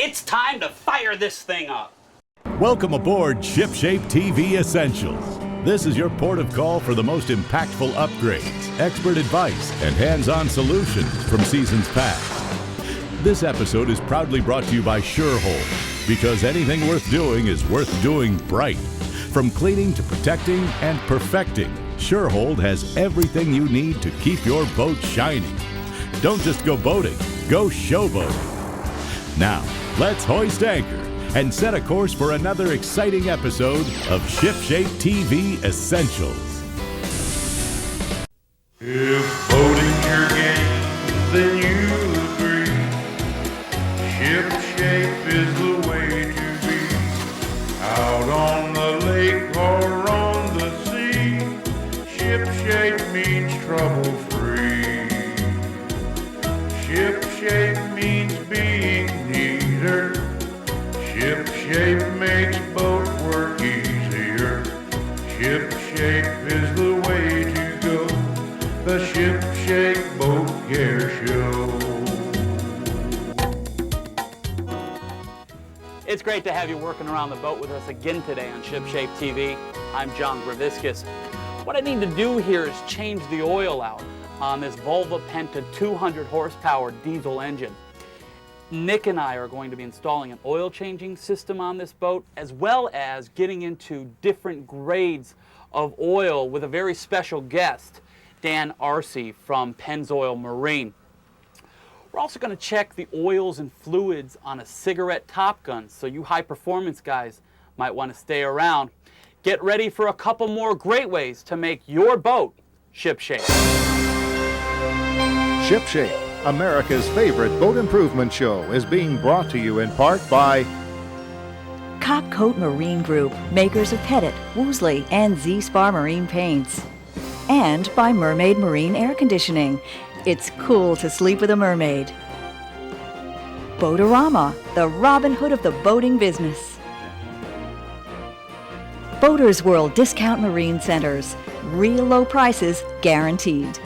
It's time to fire this thing up. Welcome aboard ShipShape TV Essentials. This is your port of call for the most impactful upgrades, expert advice, and hands-on solutions from seasons past. This episode is proudly brought to you by SureHold, because anything worth doing is worth doing bright. From cleaning to protecting and perfecting, SureHold has everything you need to keep your boat shining. Don't just go boating, go showboating. Now, let's hoist anchor and set a course for another exciting episode of ShipShape TV Essentials. If boating's your game, then you agree. ShipShape is the way to be. Out on the lake or on the sea, ShipShape means trouble-free. ShipShape means being neater. ShipShape makes boat work easier. ShipShape is the way to go. The ShipShape Boat Care Show. It's great to have you working around the boat with us again today on ShipShape TV. I'm John Greviskis. What I need to do here is change the oil out on this Volvo Penta 200 horsepower diesel engine. Nick and I are going to be installing an oil changing system on this boat, as well as getting into different grades of oil with a very special guest, Dan Arce from Pennzoil Marine. We're also going to check the oils and fluids on a cigarette Top Gun, so you high performance guys might want to stay around. Get ready for a couple more great ways to make your boat ShipShape. ShipShape, America's favorite boat improvement show, is being brought to you in part by Copcoat Marine Group, makers of Pettit, Woosley, and Z-Spar Marine Paints. And by Mermaid Marine Air Conditioning. It's cool to sleep with a mermaid. Boatorama, the Robin Hood of the boating business. Boaters World Discount Marine Centers. Real low prices guaranteed.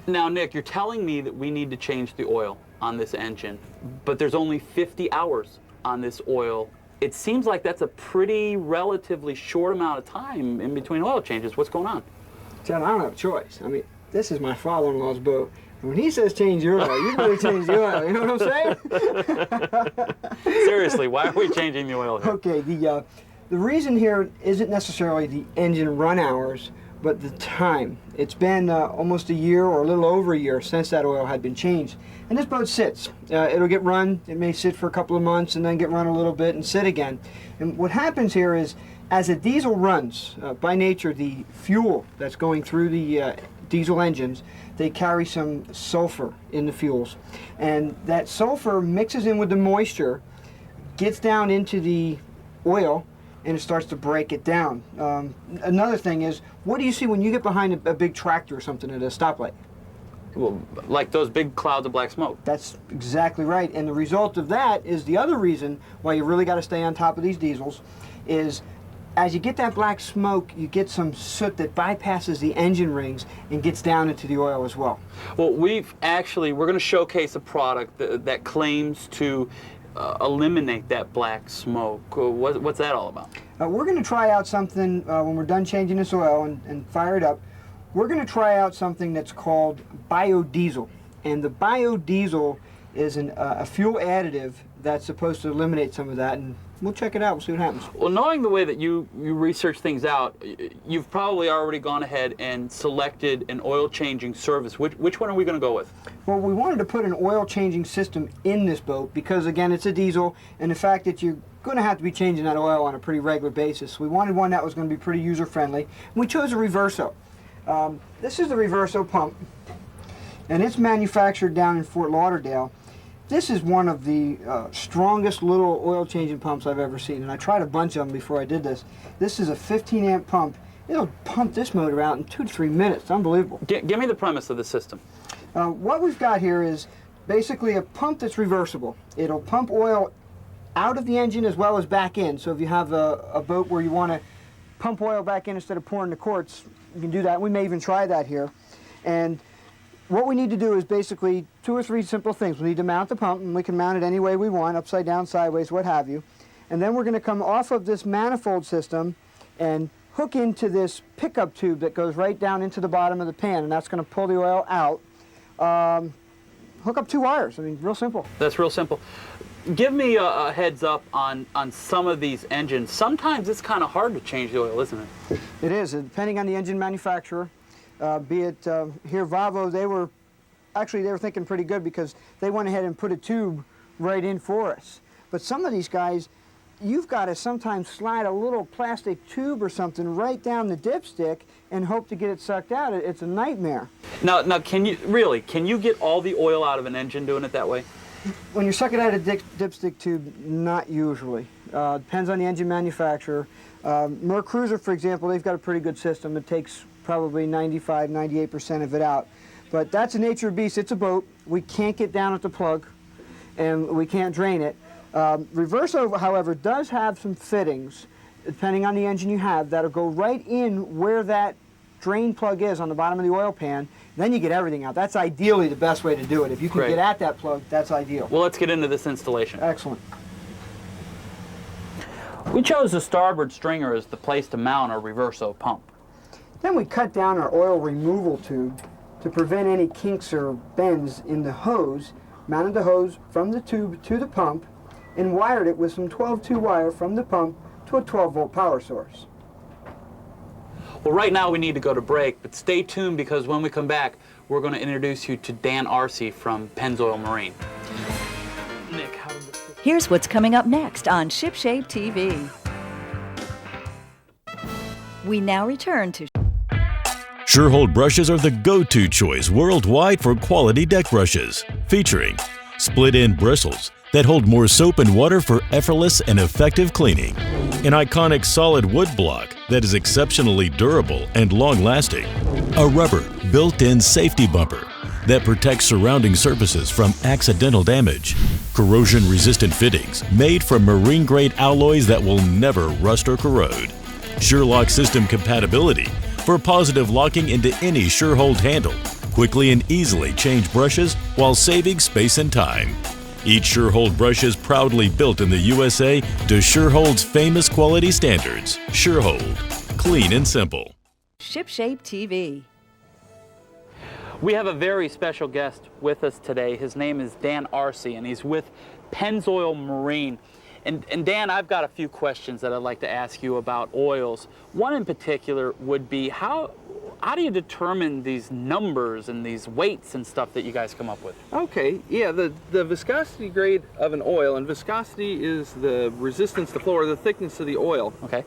Now, Nick, you're telling me that we need to change the oil on this engine, but there's only 50 hours on this oil. It seems like that's a pretty relatively short amount of time in between oil changes. What's going on? John, I don't have a choice. I mean, this is my father-in-law's boat. And when he says change your oil, you really change the oil. You know what I'm saying? Seriously, why are we changing the oil here? Okay, the reason here isn't necessarily the engine run hours, but the time. It's been almost a year or a little over a year since that oil had been changed. And this boat sits. It'll get run. It may sit for a couple of months and then get run a little bit and sit again. And what happens here is, as a diesel runs, by nature, the fuel that's going through the diesel engines, they carry some sulfur in the fuels. And that sulfur mixes in with the moisture, gets down into the oil, and it starts to break it down. Another thing is, what do you see when you get behind a big tractor or something at a stoplight? Well, like those big clouds of black smoke. That's exactly right. And the result of that is the other reason why you really got to stay on top of these diesels is, as you get that black smoke, you get some soot that bypasses the engine rings and gets down into the oil as well. Well, we're going to showcase a product that claims to eliminate that black smoke. What's that all about? We're going to try out something when we're done changing this oil and fire it up. We're going to try out something that's called biodiesel. And the biodiesel is a fuel additive that's supposed to eliminate some of that. And we'll check it out. We'll see what happens. Well, knowing the way that you research things out, you've probably already gone ahead and selected an oil changing service. Which one are we going to go with? Well, we wanted to put an oil changing system in this boat because, again, it's a diesel, and the fact that you're going to have to be changing that oil on a pretty regular basis. We wanted one that was going to be pretty user friendly, and we chose a Reverso. This is the Reverso pump, and it's manufactured down in Fort Lauderdale. This is one of the strongest little oil changing pumps I've ever seen, and I tried a bunch of them before I did this. This is a 15 amp pump. It'll pump this motor out in 2 to 3 minutes. It's unbelievable. Give me the premise of the system. What we've got here is basically a pump that's reversible. It'll pump oil out of the engine as well as back in. So if you have a boat where you want to pump oil back in instead of pouring the quarts, you can do that. We may even try that here. And what we need to do is basically 2 or 3 simple things. We need to mount the pump, and we can mount it any way we want, upside down, sideways, what have you. And then we're going to come off of this manifold system and hook into this pickup tube that goes right down into the bottom of the pan, and that's going to pull the oil out. Hook up 2 wires. I mean, real simple. That's real simple. Give me a heads up on some of these engines. Sometimes it's kind of hard to change the oil, isn't it? It is, depending on the engine manufacturer. Be it here, Volvo, they were thinking pretty good because they went ahead and put a tube right in for us. But some of these guys, you've got to sometimes slide a little plastic tube or something right down the dipstick and hope to get it sucked out. It's a nightmare. Now, can you get all the oil out of an engine doing it that way? When you're sucking out a dipstick tube, not usually. Depends on the engine manufacturer. MerCruiser, for example, they've got a pretty good system. It takes probably 95, 98% of it out. But that's the nature of the beast. It's a boat. We can't get down at the plug, and we can't drain it. Reverso, however, does have some fittings, depending on the engine you have, that'll go right in where that drain plug is on the bottom of the oil pan. Then you get everything out. That's ideally the best way to do it. If you can get at that plug, that's ideal. Well, let's get into this installation. Excellent. We chose the starboard stringer as the place to mount our Reverso pump. Then we cut down our oil removal tube to prevent any kinks or bends in the hose, mounted the hose from the tube to the pump, and wired it with some 12-2 wire from the pump to a 12-volt power source. Well, right now we need to go to break, but stay tuned because when we come back, we're going to introduce you to Dan Arce from Pennzoil Marine. Nick, how did this... Here's what's coming up next on ShipShape TV. We now return to SureHold brushes are the go-to choice worldwide for quality deck brushes, featuring split-end bristles that hold more soap and water for effortless and effective cleaning, an iconic solid wood block that is exceptionally durable and long-lasting, a rubber built-in safety bumper that protects surrounding surfaces from accidental damage, corrosion-resistant fittings made from marine-grade alloys that will never rust or corrode, SureLock system compatibility for positive locking into any SureHold handle, quickly and easily change brushes while saving space and time. Each SureHold brush is proudly built in the USA to SureHold's famous quality standards. SureHold, clean and simple. ShipShape TV. We have a very special guest with us today. His name is Dan Arce, and he's with Pennzoil Marine. And Dan, I've got a few questions that I'd like to ask you about oils. One in particular would be how do you determine these numbers and these weights and stuff that you guys come up with? Okay, yeah, the viscosity grade of an oil, and viscosity is the resistance to flow or the thickness of the oil. Okay.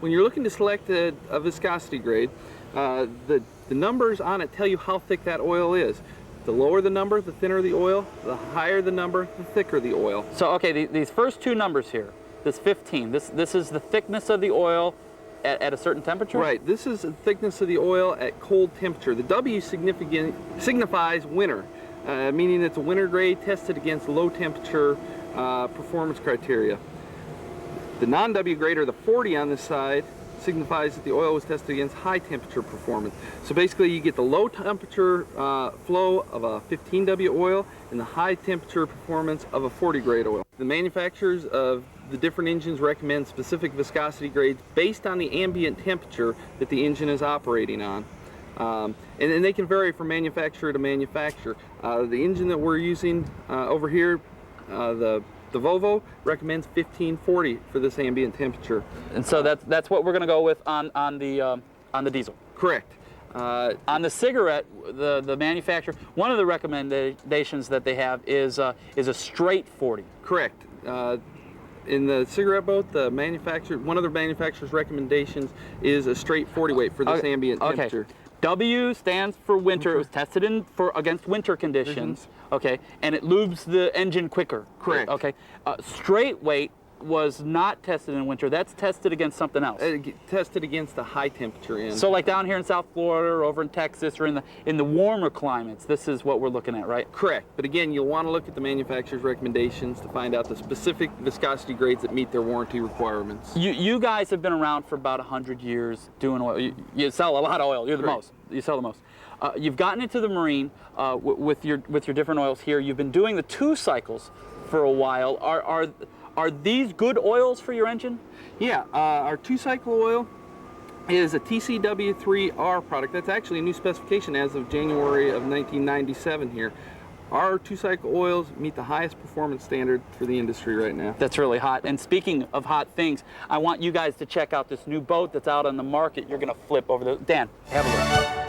When you're looking to select a viscosity grade, the numbers on it tell you how thick that oil is. The lower the number, the thinner the oil. The higher the number, the thicker the oil. So, okay, these first two numbers here, this 15, this is the thickness of the oil at a certain temperature? Right, this is the thickness of the oil at cold temperature. The W signifies winter, meaning it's a winter grade tested against low temperature performance criteria. The non-W grade, or the 40 on this side, signifies that the oil was tested against high temperature performance. So basically you get the low temperature flow of a 15W oil and the high temperature performance of a 40 grade oil. The manufacturers of the different engines recommend specific viscosity grades based on the ambient temperature that the engine is operating on. And they can vary from manufacturer to manufacturer. The engine that we're using over here, the Volvo, recommends 1540 for this ambient temperature. And so that's what we're going to go with on the diesel. Correct. On the cigarette, the manufacturer, one of the recommendations that they have is a straight 40. Correct. In the cigarette boat, one of the manufacturer's recommendations is a straight 40 weight for this ambient temperature. W stands for winter. It was tested against winter conditions. Okay, and it lubes the engine quicker. Correct. Okay, straight weight was not tested in winter. That's tested against something else. Tested against a high temperature end. So like down here in South Florida or over in Texas or in the warmer climates, this is what we're looking at, right? Correct. But again, you'll want to look at the manufacturer's recommendations to find out the specific viscosity grades that meet their warranty requirements. You guys have been around for about 100 years doing oil. You sell a lot of oil. You're the most. You sell the most. You've gotten into the marine with your different oils here. You've been doing the 2 cycles for a while. Are these good oils for your engine? Yeah, our 2-cycle oil is a TCW3R product. That's actually a new specification as of January of 1997 here. Our 2-cycle oils meet the highest performance standard for the industry right now. That's really hot. And speaking of hot things, I want you guys to check out this new boat that's out on the market. You're going to flip over the... Dan, have a look.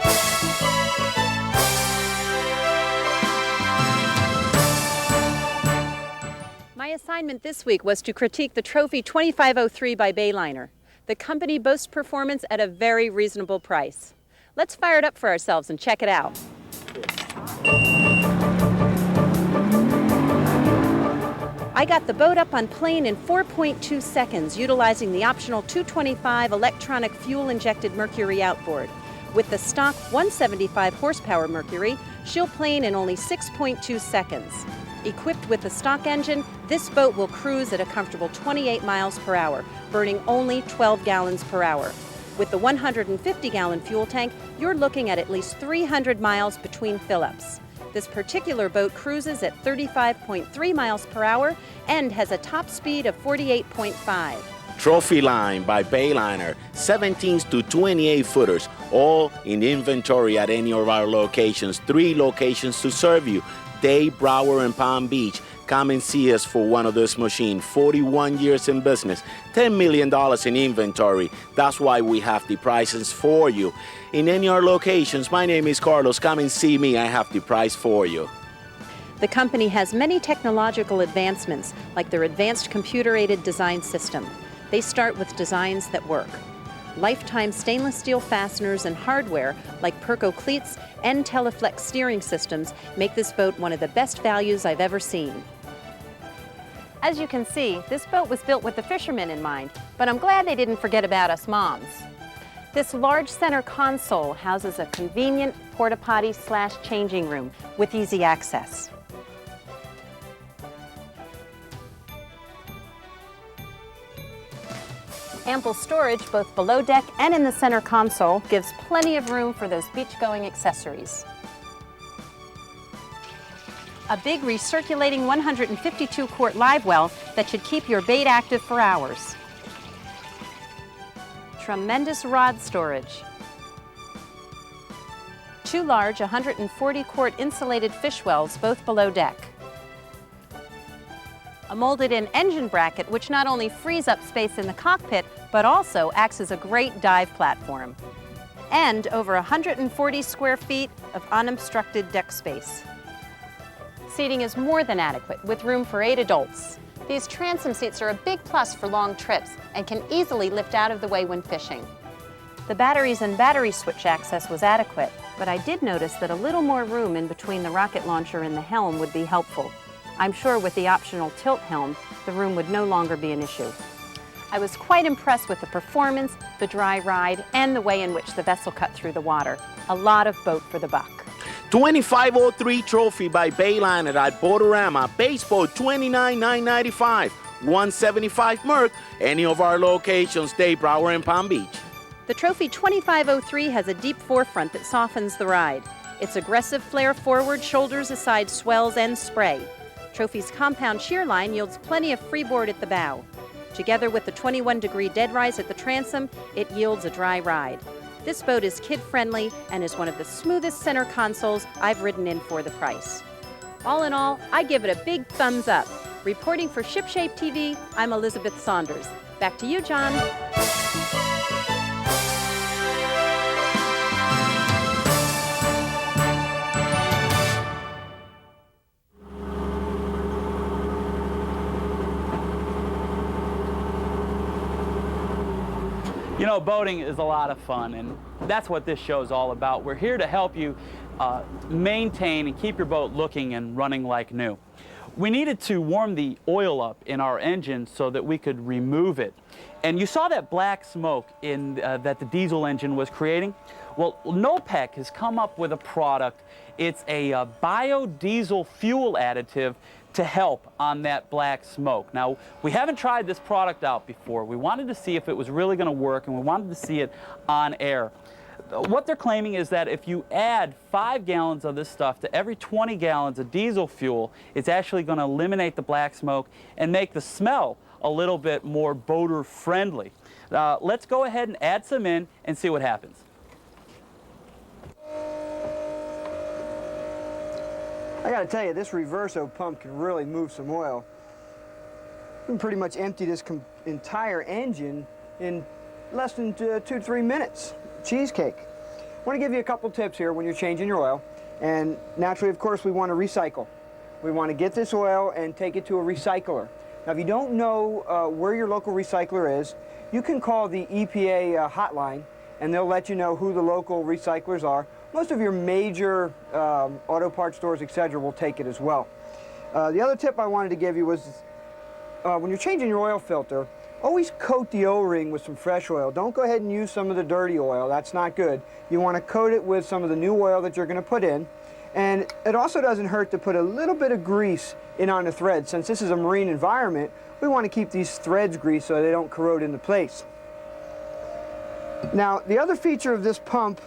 My assignment this week was to critique the Trophy 2503 by Bayliner. The company boasts performance at a very reasonable price. Let's fire it up for ourselves and check it out. I got the boat up on plane in 4.2 seconds, utilizing the optional 225 electronic fuel-injected Mercury outboard. With the stock 175 horsepower Mercury, she'll plane in only 6.2 seconds. Equipped with the stock engine, this boat will cruise at a comfortable 28 miles per hour, burning only 12 gallons per hour. With the 150-gallon fuel tank, you're looking at least 300 miles between fill-ups. This particular boat cruises at 35.3 miles per hour and has a top speed of 48.5. Trophy line by Bayliner, 17s to 28 footers, all in inventory at any of our locations. 3 locations to serve you: Day, Broward, and Palm Beach. Come and see us for one of this machine. 41 years in business, $10 million in inventory. That's why we have the prices for you. In any of our locations, my name is Carlos. Come and see me. I have the price for you. The company has many technological advancements, like their advanced computer-aided design system. They start with designs that work. Lifetime stainless steel fasteners and hardware like Perco cleats and Teleflex steering systems make this boat one of the best values I've ever seen. As you can see, this boat was built with the fishermen in mind, but I'm glad they didn't forget about us moms. This large center console houses a convenient porta-potty / changing room with easy access. Ample storage both below deck and in the center console gives plenty of room for those beach-going accessories. A big recirculating 152-quart live well that should keep your bait active for hours. Tremendous rod storage. 2 large 140-quart insulated fish wells both below deck. A molded-in engine bracket which not only frees up space in the cockpit, but also acts as a great dive platform. And over 140 square feet of unobstructed deck space. Seating is more than adequate, with room for 8 adults. These transom seats are a big plus for long trips and can easily lift out of the way when fishing. The batteries and battery switch access was adequate, but I did notice that a little more room in between the rocket launcher and the helm would be helpful. I'm sure with the optional tilt helm, the room would no longer be an issue. I was quite impressed with the performance, the dry ride, and the way in which the vessel cut through the water. A lot of boat for the buck. 2503 Trophy by Bayliner at Boatorama, base boat $29,995, 175 Merc, any of our locations, Day, Broward, and Palm Beach. The Trophy 2503 has a deep forefront that softens the ride. Its aggressive flare forward shoulders aside swells and spray. Trophy's compound shear line yields plenty of freeboard at the bow. Together with the 21-degree dead rise at the transom, it yields a dry ride. This boat is kid-friendly and is one of the smoothest center consoles I've ridden in for the price. All in all, I give it a big thumbs up. Reporting for ShipShape TV, I'm Elizabeth Saunders. Back to you, John. You know, boating is a lot of fun, and that's what this show is all about. We're here to help you maintain and keep your boat looking and running like new. We needed to warm the oil up in our engine so that we could remove it. And you saw that black smoke that the diesel engine was creating? Well, NOPEC has come up with a product. It's a biodiesel fuel additive to help on that black smoke. Now, we haven't tried this product out before. We wanted to see if it was really going to work, and we wanted to see it on air. What they're claiming is that if you add 5 gallons of this stuff to every 20 gallons of diesel fuel, it's actually going to eliminate the black smoke and make the smell a little bit more boater friendly. Let's go ahead and add some in and see what happens. I gotta tell you, this Reverso pump can really move some oil. You can pretty much empty this entire engine in less than 2 to 3 minutes. Cheesecake. I want to give you a couple tips here when you're changing your oil. And naturally, of course, we want to recycle. We want to get this oil and take it to a recycler. Now, if you don't know where your local recycler is, you can call the EPA hotline, and they'll let you know who the local recyclers are. Most of your major auto parts stores, etc., will take it as well. The other tip I wanted to give you was when you're changing your oil filter, always coat the O-ring with some fresh oil. Don't go ahead and use some of the dirty oil. That's not good. You want to coat it with some of the new oil that you're going to put in. And it also doesn't hurt to put a little bit of grease in on the threads. Since this is a marine environment, we want to keep these threads greased so they don't corrode into place. Now, the other feature of this pump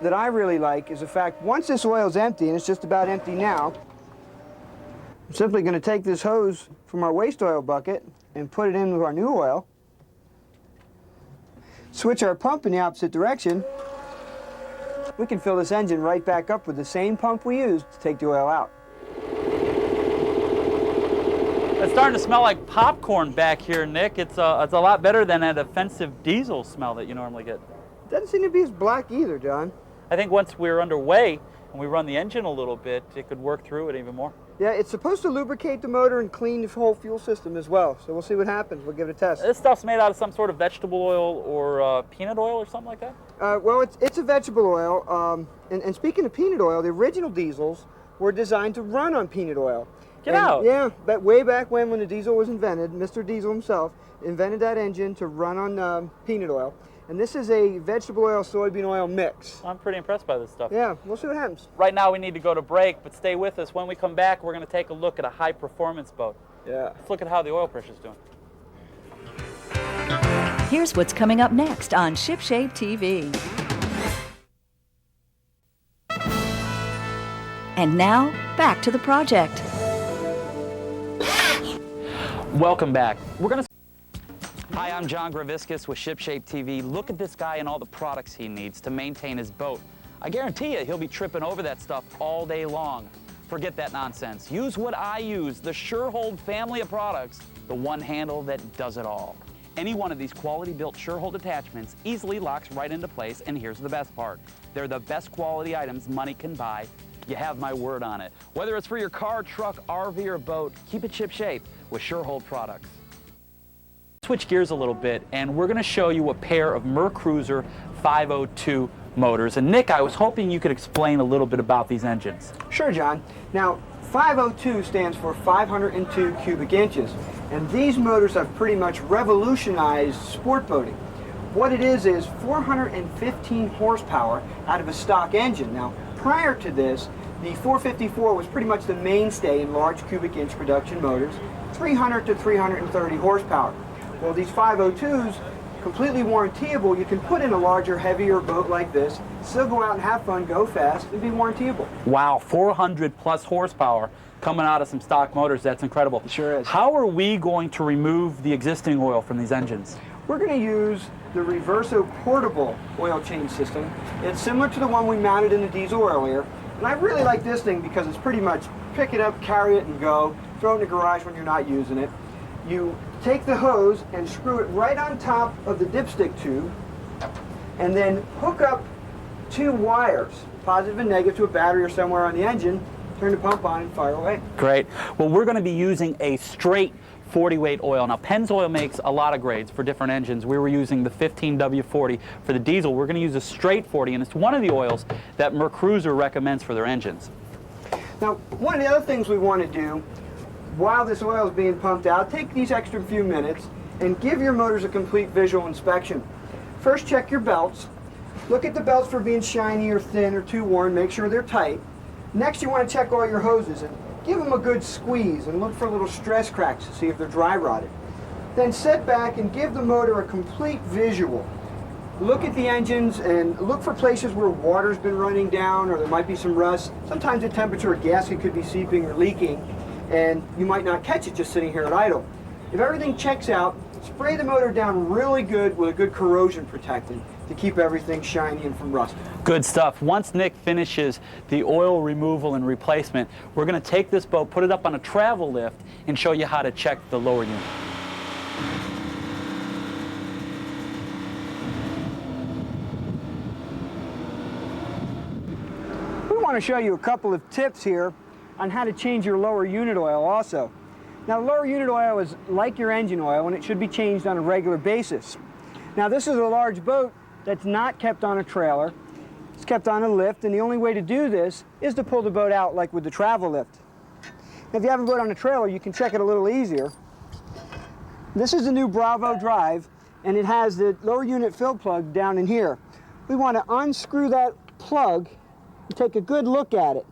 that I really like is the fact once this oil is empty, and it's just about empty now, I'm simply going to take this hose from our waste oil bucket and put it in with our new oil, switch our pump in the opposite direction, we can fill this engine right back up with the same pump we used to take the oil out. It's starting to smell like popcorn back here, Nick. It's a lot better than that offensive diesel smell that you normally get. Doesn't seem to be as black either, John. I think once we're underway and we run the engine a little bit, it could work through it even more. Yeah, it's supposed to lubricate the motor and clean the whole fuel system as well. So we'll see what happens. We'll give it a test. This stuff's made out of some sort of vegetable oil or peanut oil or something like that? Well, it's a vegetable oil. And speaking of peanut oil, the original diesels were designed to run on peanut oil. Get out! Yeah, but way back when the diesel was invented, Mr. Diesel himself invented that engine to run on peanut oil. And this is a vegetable oil, soybean oil mix. I'm pretty impressed by this stuff. Yeah, we'll see what happens. Right now we need to go to break, but stay with us. When we come back, we're going to take a look at a high-performance boat. Yeah. Let's look at how the oil pressure's doing. Here's what's coming up next on ShipShape TV. And now, back to the project. Welcome back. Hi, I'm John Greviskis with ShipShape TV. Look at this guy and all the products he needs to maintain his boat. I guarantee you he'll be tripping over that stuff all day long. Forget that nonsense. Use what I use, the SureHold family of products, the one handle that does it all. Any one of these quality-built SureHold attachments easily locks right into place, and here's the best part. They're the best quality items money can buy. You have my word on it. Whether it's for your car, truck, RV, or boat, keep it ship-shape with SureHold products. Switch gears a little bit, and we're going to show you a pair of MerCruiser 502 motors. And Nick, I was hoping you could explain a little bit about these engines. Sure, John. Now, 502 stands for 502 cubic inches, and these motors have pretty much revolutionized sport boating. What it is 415 horsepower out of a stock engine. Now, prior to this, the 454 was pretty much the mainstay in large cubic inch production motors, 300 to 330 horsepower. Well, these 502s, completely warrantyable. You can put in a larger, heavier boat like this, still go out and have fun, go fast, and be warrantyable. Wow, 400 plus horsepower coming out of some stock motors. That's incredible. It sure is. How are we going to remove the existing oil from these engines? We're going to use the Reverso portable oil change system. It's similar to the one we mounted in the diesel earlier. And I really like this thing because it's pretty much pick it up, carry it, and go. Throw it in the garage when you're not using it. You take the hose and screw it right on top of the dipstick tube, and then hook up 2 wires, positive and negative, to a battery or somewhere on the engine, turn the pump on and fire away. Great. Well, we're going to be using a straight 40 weight oil. Now, Pennzoil makes a lot of grades for different engines. We were using the 15W40 for the diesel. We're going to use a straight 40, and it's one of the oils that MerCruiser recommends for their engines. Now, one of the other things we want to do while this oil is being pumped out, take these extra few minutes and give your motors a complete visual inspection. First, check your belts. Look at the belts for being shiny or thin or too worn. Make sure they're tight. Next, you want to check all your hoses and give them a good squeeze and look for little stress cracks to see if they're dry rotted. Then sit back and give the motor a complete visual. look at the engines and look for places where water's been running down or there might be some rust. Sometimes the temperature of gasket could be seeping or leaking, and you might not catch it just sitting here at idle. If everything checks out, spray the motor down really good with a good corrosion protectant to keep everything shiny and from rust. Good stuff. Once Nick finishes the oil removal and replacement, we're going to take this boat, put it up on a travel lift, and show you how to check the lower unit. We want to show you a couple of tips here on how to change your lower unit oil also. Now, lower unit oil is like your engine oil and it should be changed on a regular basis. Now, this is a large boat that's not kept on a trailer. It's kept on a lift, and the only way to do this is to pull the boat out like with the travel lift. Now, if you have a boat on a trailer, you can check it a little easier. This is the new Bravo drive, and it has the lower unit fill plug down in here. We want to unscrew that plug and take a good look at it.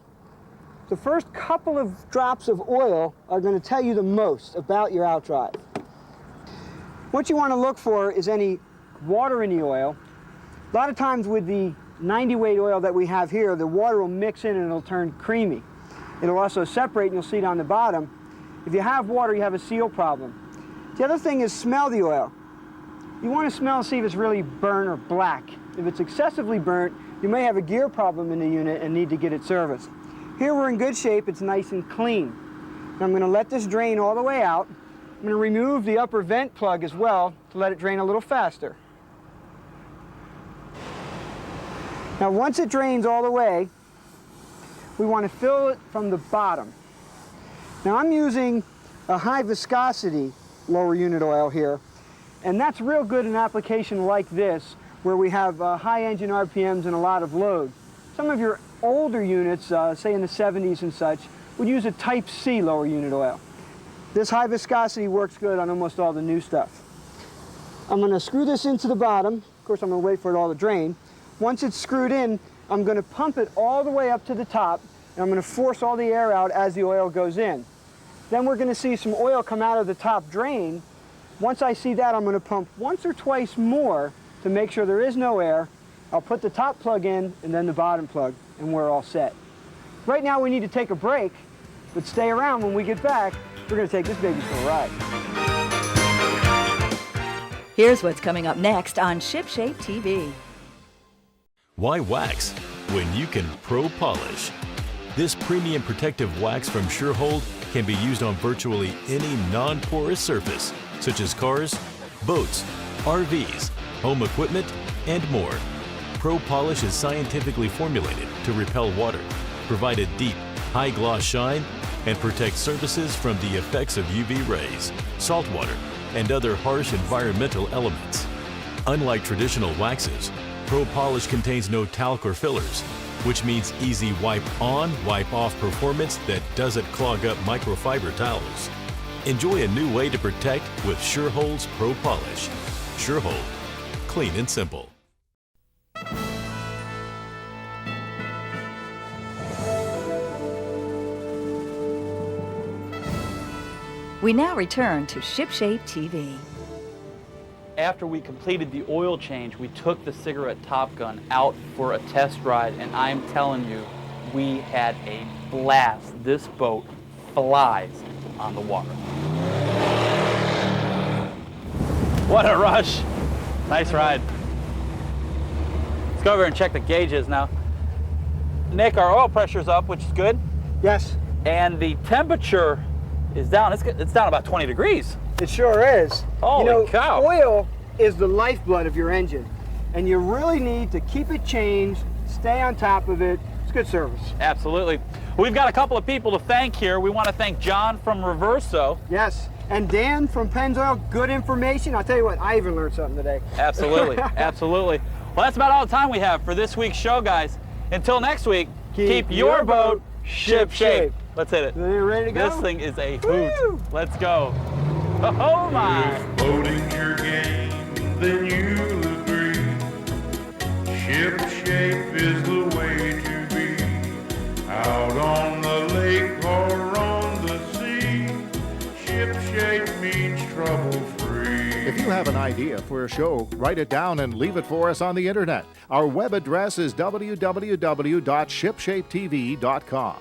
The first couple of drops of oil are going to tell you the most about your outdrive. What you want to look for is any water in the oil. A lot of times with the 90 weight oil that we have here, the water will mix in and it'll turn creamy. It'll also separate and you'll see it on the bottom. If you have water, you have a seal problem. The other thing is smell the oil. You want to smell and see if it's really burnt or black. If it's excessively burnt, you may have a gear problem in the unit and need to get it serviced. Here we're in good shape, it's nice and clean. Now I'm going to let this drain all the way out. I'm going to remove the upper vent plug as well to let it drain a little faster. Now once it drains all the way, we want to fill it from the bottom. Now I'm using a high viscosity lower unit oil here, and that's real good in an application like this where we have high engine RPMs and a lot of load. Some of your older units, say in the 70s and such, would use a Type C lower unit oil. This high viscosity works good on almost all the new stuff. I'm going to screw this into the bottom. Of course, I'm going to wait for it all to drain. Once it's screwed in, I'm going to pump it all the way up to the top, and I'm going to force all the air out as the oil goes in. Then we're going to see some oil come out of the top drain. Once I see that, I'm going to pump once or twice more to make sure there is no air. I'll put the top plug in and then the bottom plug, and we're all set. Right now we need to take a break, but stay around. When we get back, we're going to take this baby for a ride. Here's what's coming up next on ShipShape TV. Why wax when you can pro polish? This premium protective wax from SureHold can be used on virtually any non-porous surface, such as cars, boats, RVs, home equipment, and more. Pro Polish is scientifically formulated to repel water, provide a deep, high-gloss shine, and protect surfaces from the effects of UV rays, salt water, and other harsh environmental elements. Unlike traditional waxes, Pro Polish contains no talc or fillers, which means easy wipe-on, wipe-off performance that doesn't clog up microfiber towels. Enjoy a new way to protect with SureHold's Pro Polish. SureHold, clean and simple. We now return to ShipShape TV. After we completed the oil change, we took the cigarette Top Gun out for a test ride, and I'm telling you, we had a blast. This boat flies on the water. What a rush. Nice ride. Let's go over and check the gauges now. Nick, our oil pressure's up, which is good. Yes. And the temperature is down. It's down about 20 degrees. It sure is. Holy cow. Oil is the lifeblood of your engine, and you really need to keep it changed, stay on top of it. It's good service. Absolutely. We've got a couple of people to thank here. We want to thank John from Reverso. Yes, and Dan from Pennzoil. Good information. I'll tell you what, I even learned something today. Absolutely, absolutely. Well, that's about all the time we have for this week's show, guys. Until next week, keep your boat ship-shape. Let's hit it. Are you ready to go? This thing is a hoot. Woo! Let's go. Oh my! If boating's your game, then you'll agree. Ship shape is the way to be. Out on the lake or on the sea, ship shape means trouble free. If you have an idea for a show, write it down and leave it for us on the internet. Our web address is www.shipshapetv.com.